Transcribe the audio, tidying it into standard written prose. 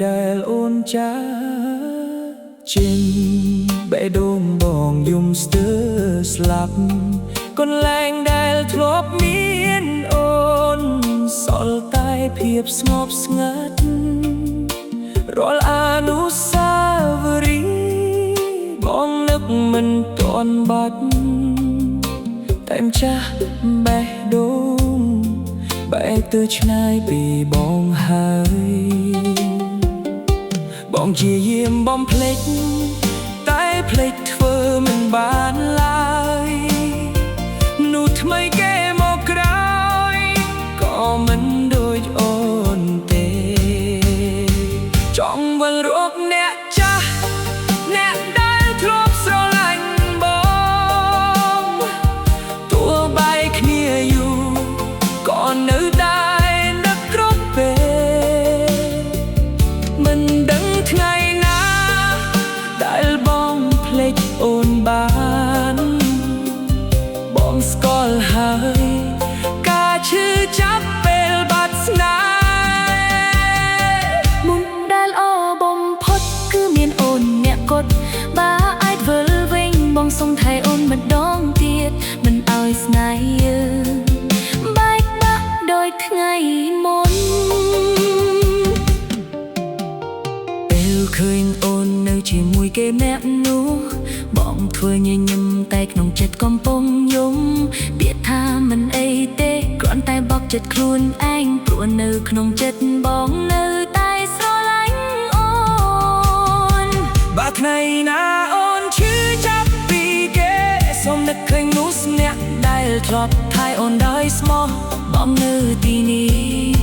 ដែលអូនចាចេញបេះដូងបងយំស្ទើរស្លាប់កន្លែងដែលធ្លាប់មានអូនសល់តែភាពស្ងប់ស្ងាត់រាល់អនុស្សាវរីយ៍បងនឹកមិនទាន់បាត់តែម្ចាស់បេះដូងបែកទៅឆ្ងាយពីបងហើយបងជាយាមបំភ្លេចតែភ្លេចធ្វើមិនបានឡើយនោះថ្មីគេមកក្រោយក៏មិនដូចអូនទេចង់វិលរកអ្នកចាស់អ្នកដែលធ្លាប់ស្រឡាញ់បងទោះបែកគ្នាយូរក៏នៅតែនឹកគ្រប់ពេលមិនដឹងថ្ងៃណាដែលបងភ្លេចអូនបានបងស្គាល់ហើយការឈឺចាប់ពេលបាត់ស្នេហ៍មុនដែលអបំផុតគឺមានអូនអ្នកកត់បើអាចវិលវិញបងសុំថែអូនម្ដងទៀតមិនឲ្យស្នេហ៍យើងបែកបាក់ដោយថ្ងៃមុនពេលឃើញអូននៅជាមួយគេម្នាក់នោះបងធ្វើញញឹមតែក្នុងចិត្តកំពុងយំពាក្យថាមិនអីទេគ្រាន់តែបោកចិត្តខ្លួនឯងព្រោះនៅក្នុងចិត្តបងនៅតែស្រឡាញ់អូនបើថ្ងៃណាអូនឈឺចាប់ពីគេសូមនឹកឃើញនោះស្នាក់ដែលធ្លាប់ថែអូនដោយស្មោះបងនៅទីនេះ